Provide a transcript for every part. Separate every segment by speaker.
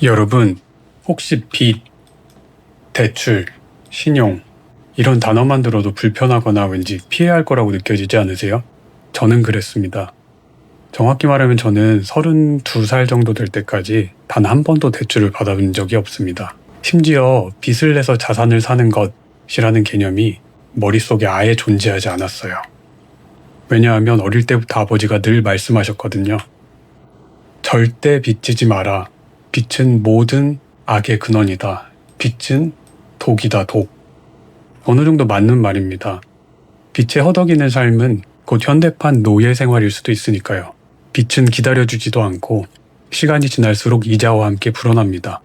Speaker 1: 여러분, 혹시 빚, 대출, 신용 이런 단어만 들어도 불편하거나 왠지 피해야 할 거라고 느껴지지 않으세요? 저는 그랬습니다. 정확히 말하면 저는 32살 정도 될 때까지 단 한 번도 대출을 받아본 적이 없습니다. 심지어 빚을 내서 자산을 사는 것이라는 개념이 머릿속에 아예 존재하지 않았어요. 왜냐하면 어릴 때부터 아버지가 늘 말씀하셨거든요. 절대 빚지지 마라. 빚은 모든 악의 근원이다. 빚은 독이다, 독. 어느 정도 맞는 말입니다. 빚에 허덕이는 삶은 곧 현대판 노예 생활일 수도 있으니까요. 빚은 기다려주지도 않고 시간이 지날수록 이자와 함께 불어납니다.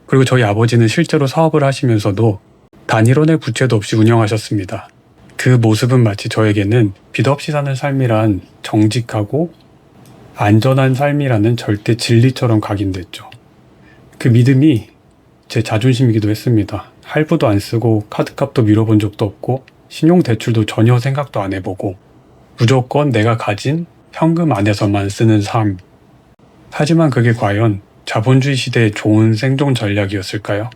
Speaker 1: 그리고 저희 아버지는 실제로 사업을 하시면서도 단일원의 부채도 없이 운영하셨습니다. 그 모습은 마치 저에게는 빚 없이 사는 삶이란 정직하고 안전한 삶이라는 절대 진리처럼 각인됐죠. 그 믿음이 제 자존심이기도 했습니다. 할부도 안 쓰고 카드값도 미뤄본 적도 없고 신용대출도 전혀 생각도 안 해보고 무조건 내가 가진 현금 안에서만 쓰는 삶. 하지만 그게 과연 자본주의 시대의 좋은 생존 전략이었을까요?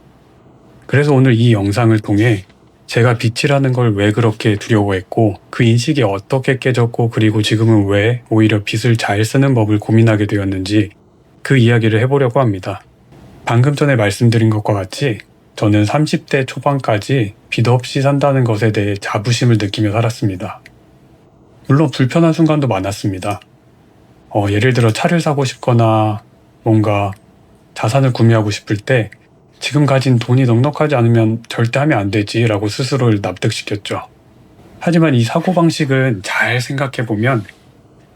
Speaker 1: 그래서 오늘 이 영상을 통해 제가 빚이라는 걸 왜 그렇게 두려워했고 그 인식이 어떻게 깨졌고 그리고 지금은 왜 오히려 빚을 잘 쓰는 법을 고민하게 되었는지 그 이야기를 해보려고 합니다. 방금 전에 말씀드린 것과 같이 저는 30대 초반까지 빚 없이 산다는 것에 대해 자부심을 느끼며 살았습니다. 물론 불편한 순간도 많았습니다. 예를 들어 차를 사고 싶거나 뭔가 자산을 구매하고 싶을 때 지금 가진 돈이 넉넉하지 않으면 절대 하면 안 되지 라고 스스로를 납득시켰죠. 하지만 이 사고방식은 잘 생각해보면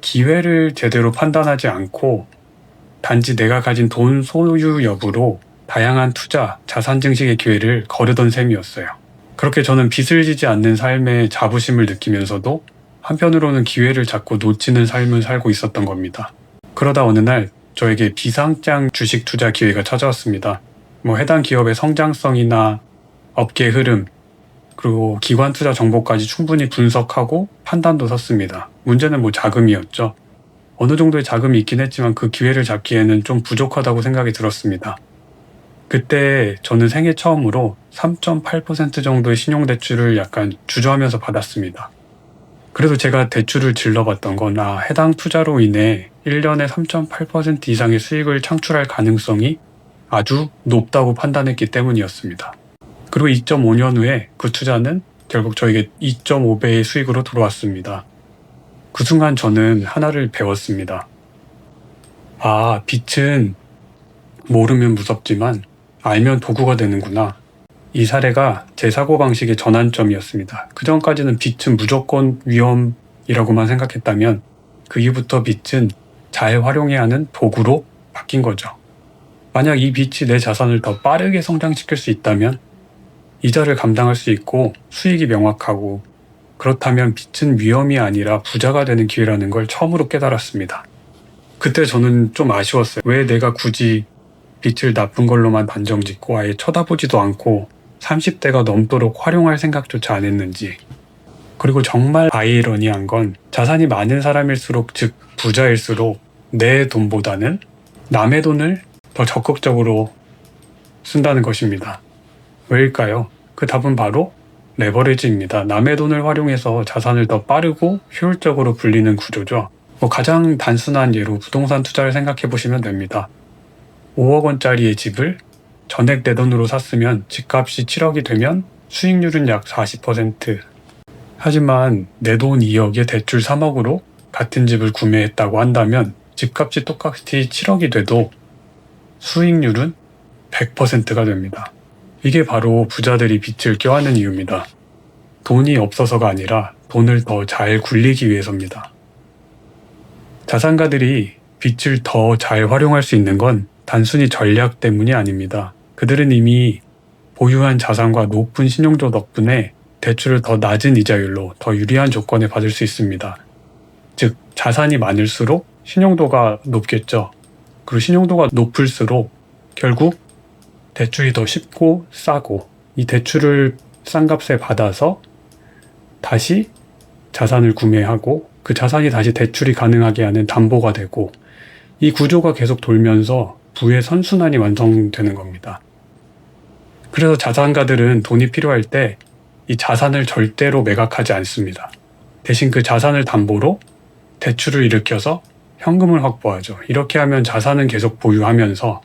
Speaker 1: 기회를 제대로 판단하지 않고 단지 내가 가진 돈 소유 여부로 다양한 투자, 자산 증식의 기회를 거르던 셈이었어요. 그렇게 저는 빚을 지지 않는 삶에 자부심을 느끼면서도 한편으로는 기회를 자꾸 놓치는 삶을 살고 있었던 겁니다. 그러다 어느 날 저에게 비상장 주식 투자 기회가 찾아왔습니다. 해당 기업의 성장성이나 업계 흐름, 그리고 기관 투자 정보까지 충분히 분석하고 판단도 섰습니다. 문제는 자금이었죠. 어느 정도의 자금이 있긴 했지만 그 기회를 잡기에는 좀 부족하다고 생각이 들었습니다. 그때 저는 생애 처음으로 3.8% 정도의 신용대출을 약간 주저하면서 받았습니다. 그래도 제가 대출을 질러봤던 건 해당 투자로 인해 1년에 3.8% 이상의 수익을 창출할 가능성이 아주 높다고 판단했기 때문이었습니다. 그리고 2.5년 후에 그 투자는 결국 저에게 2.5배의 수익으로 들어왔습니다. 그 순간 저는 하나를 배웠습니다. 빚은 모르면 무섭지만 알면 도구가 되는구나. 이 사례가 제 사고방식의 전환점이었습니다. 그 전까지는 빚은 무조건 위험이라고만 생각했다면 그 이후부터 빚은 잘 활용해야 하는 도구로 바뀐 거죠. 만약 이 빚이 내 자산을 더 빠르게 성장시킬 수 있다면 이자를 감당할 수 있고 수익이 명확하고 그렇다면 빚은 위험이 아니라 부자가 되는 기회라는 걸 처음으로 깨달았습니다. 그때 저는 좀 아쉬웠어요. 왜 내가 굳이 빚을 나쁜 걸로만 단정짓고 아예 쳐다보지도 않고 30대가 넘도록 활용할 생각조차 안 했는지. 그리고 정말 아이러니한 건 자산이 많은 사람일수록, 즉 부자일수록 내 돈보다는 남의 돈을 더 적극적으로 쓴다는 것입니다. 왜일까요? 그 답은 바로 레버리지입니다. 남의 돈을 활용해서 자산을 더 빠르고 효율적으로 불리는 구조죠. 가장 단순한 예로 부동산 투자를 생각해 보시면 됩니다. 5억 원짜리의 집을 전액 내 돈으로 샀으면 집값이 7억이 되면 수익률은 약 40%. 하지만 내 돈 2억에 대출 3억으로 같은 집을 구매했다고 한다면 집값이 똑같이 7억이 돼도 수익률은 100%가 됩니다. 이게 바로 부자들이 빚을 껴안는 이유입니다. 돈이 없어서가 아니라 돈을 더 잘 굴리기 위해서입니다. 자산가들이 빚을 더 잘 활용할 수 있는 건 단순히 전략 때문이 아닙니다. 그들은 이미 보유한 자산과 높은 신용도 덕분에 대출을 더 낮은 이자율로 더 유리한 조건에 받을 수 있습니다. 즉, 자산이 많을수록 신용도가 높겠죠. 그리고 신용도가 높을수록 결국 대출이 더 쉽고 싸고 이 대출을 싼 값에 받아서 다시 자산을 구매하고 그 자산이 다시 대출이 가능하게 하는 담보가 되고 이 구조가 계속 돌면서 부의 선순환이 완성되는 겁니다. 그래서 자산가들은 돈이 필요할 때 이 자산을 절대로 매각하지 않습니다. 대신 그 자산을 담보로 대출을 일으켜서 현금을 확보하죠. 이렇게 하면 자산은 계속 보유하면서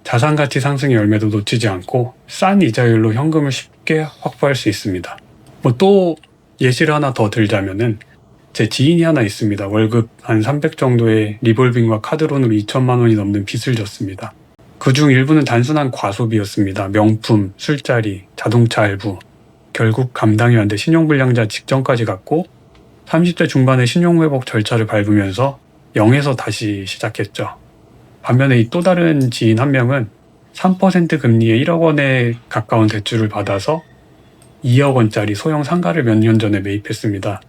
Speaker 1: 자산 가치 상승의 열매도 놓치지 않고 싼 이자율로 현금을 쉽게 확보할 수 있습니다. 또 예시를 하나 더 들자면은 제 지인이 하나 있습니다. 월급 한 300 정도의 리볼빙과 카드론으로 2천만 원이 넘는 빚을 졌습니다. 그중 일부는 단순한 과소비였습니다. 명품, 술자리, 자동차 할부. 결국 감당이 안 돼 신용불량자 직전까지 갔고 30대 중반에 신용회복 절차를 밟으면서 0에서 다시 시작했죠. 반면에 이 또 다른 지인 한 명은 3% 금리에 1억 원에 가까운 대출을 받아서 2억 원짜리 소형 상가를 몇 년 전에 매입했습니다.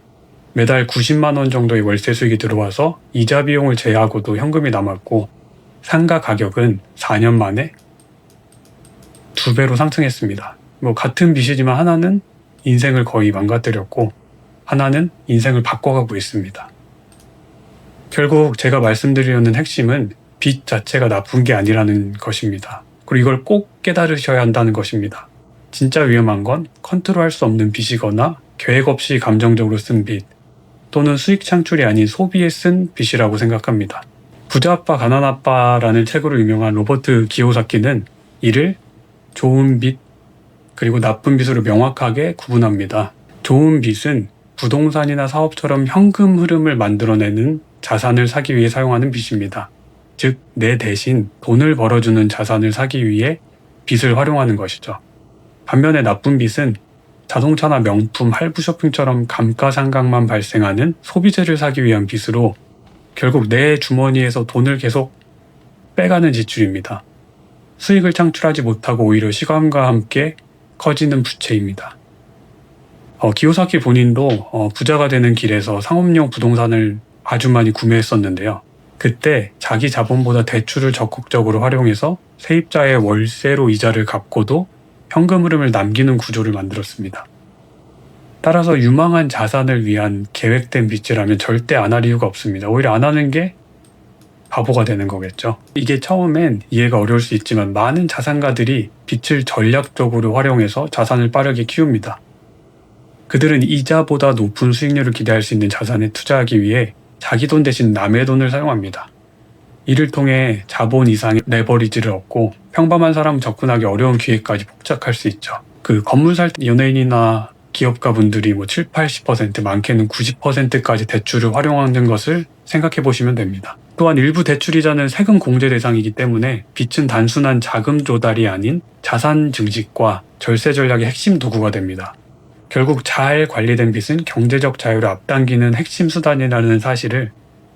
Speaker 1: 매달 90만 원 정도의 월세 수익이 들어와서 이자 비용을 제외하고도 현금이 남았고 상가 가격은 4년 만에 2배로 상승했습니다. 같은 빚이지만 하나는 인생을 거의 망가뜨렸고 하나는 인생을 바꿔가고 있습니다. 결국 제가 말씀드리려는 핵심은 빚 자체가 나쁜 게 아니라는 것입니다. 그리고 이걸 꼭 깨달으셔야 한다는 것입니다. 진짜 위험한 건 컨트롤할 수 없는 빚이거나 계획 없이 감정적으로 쓴 빚 또는 수익 창출이 아닌 소비에 쓴 빚이라고 생각합니다. 부자 아빠 가난 아빠라는 책으로 유명한 로버트 기요사키는 이를 좋은 빚 그리고 나쁜 빚으로 명확하게 구분합니다. 좋은 빚은 부동산이나 사업처럼 현금 흐름을 만들어내는 자산을 사기 위해 사용하는 빚입니다. 즉, 내 대신 돈을 벌어주는 자산을 사기 위해 빚을 활용하는 것이죠. 반면에 나쁜 빚은 자동차나 명품, 할부 쇼핑처럼 감가상각만 발생하는 소비재를 사기 위한 빚으로 결국 내 주머니에서 돈을 계속 빼가는 지출입니다. 수익을 창출하지 못하고 오히려 시간과 함께 커지는 부채입니다. 기요사키 본인도 부자가 되는 길에서 상업용 부동산을 아주 많이 구매했었는데요. 그때 자기 자본보다 대출을 적극적으로 활용해서 세입자의 월세로 이자를 갚고도 현금 흐름을 남기는 구조를 만들었습니다. 따라서 유망한 자산을 위한 계획된 빚이라면 절대 안 할 이유가 없습니다. 오히려 안 하는 게 바보가 되는 거겠죠. 이게 처음엔 이해가 어려울 수 있지만 많은 자산가들이 빚을 전략적으로 활용해서 자산을 빠르게 키웁니다. 그들은 이자보다 높은 수익률을 기대할 수 있는 자산에 투자하기 위해 자기 돈 대신 남의 돈을 사용합니다. 이를 통해 자본 이상의 레버리지를 얻고 평범한 사람은 접근하기 어려운 기회까지 폭착할 수 있죠. 건물 살 연예인이나 기업가 분들이 7, 80% 많게는 90%까지 대출을 활용하는 것을 생각해 보시면 됩니다. 또한 일부 대출이자는 세금 공제 대상이기 때문에 빚은 단순한 자금 조달이 아닌 자산 증식과 절세 전략의 핵심 도구가 됩니다. 결국 잘 관리된 빚은 경제적 자유를 앞당기는 핵심 수단이라는 사실을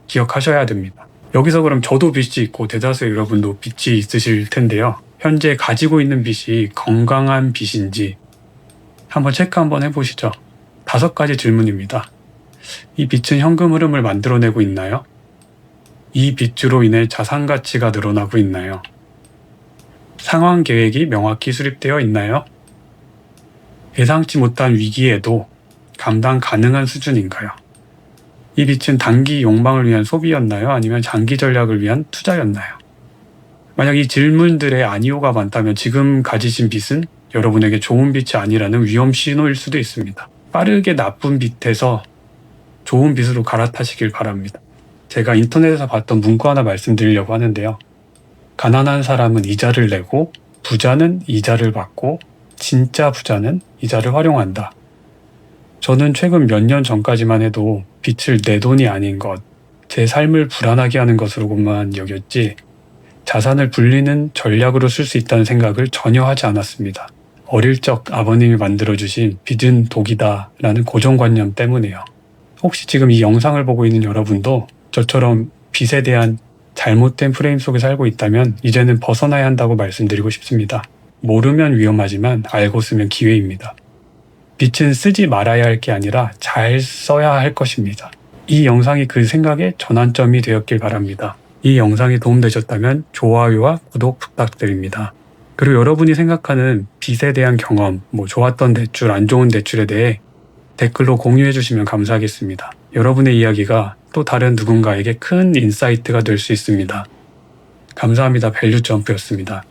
Speaker 1: 기억하셔야 됩니다. 여기서 그럼 저도 빚이 있고 대다수의 여러분도 빚이 있으실 텐데요. 현재 가지고 있는 빚이 건강한 빚인지 한번 체크 한번 해보시죠. 5가지 질문입니다. 이 빚은 현금 흐름을 만들어내고 있나요? 이 빚으로 인해 자산 가치가 늘어나고 있나요? 상환 계획이 명확히 수립되어 있나요? 예상치 못한 위기에도 감당 가능한 수준인가요? 이 빚은 단기 욕망을 위한 소비였나요? 아니면 장기 전략을 위한 투자였나요? 만약 이 질문들에 아니오가 많다면 지금 가지신 빚은 여러분에게 좋은 빚이 아니라는 위험 신호일 수도 있습니다. 빠르게 나쁜 빚에서 좋은 빚으로 갈아타시길 바랍니다. 제가 인터넷에서 봤던 문구 하나 말씀드리려고 하는데요. 가난한 사람은 이자를 내고 부자는 이자를 받고 진짜 부자는 이자를 활용한다. 저는 최근 몇 년 전까지만 해도 빚을 내 돈이 아닌 것, 제 삶을 불안하게 하는 것으로만 여겼지 자산을 불리는 전략으로 쓸 수 있다는 생각을 전혀 하지 않았습니다. 어릴 적 아버님이 만들어주신 빚은 독이다 라는 고정관념 때문에요. 혹시 지금 이 영상을 보고 있는 여러분도 저처럼 빚에 대한 잘못된 프레임 속에 살고 있다면 이제는 벗어나야 한다고 말씀드리고 싶습니다. 모르면 위험하지만 알고 쓰면 기회입니다. 빚은 쓰지 말아야 할 게 아니라 잘 써야 할 것입니다. 이 영상이 그 생각의 전환점이 되었길 바랍니다. 이 영상이 도움되셨다면 좋아요와 구독 부탁드립니다. 그리고 여러분이 생각하는 빚에 대한 경험, 좋았던 대출, 안 좋은 대출에 대해 댓글로 공유해 주시면 감사하겠습니다. 여러분의 이야기가 또 다른 누군가에게 큰 인사이트가 될 수 있습니다. 감사합니다. 밸류 점프였습니다.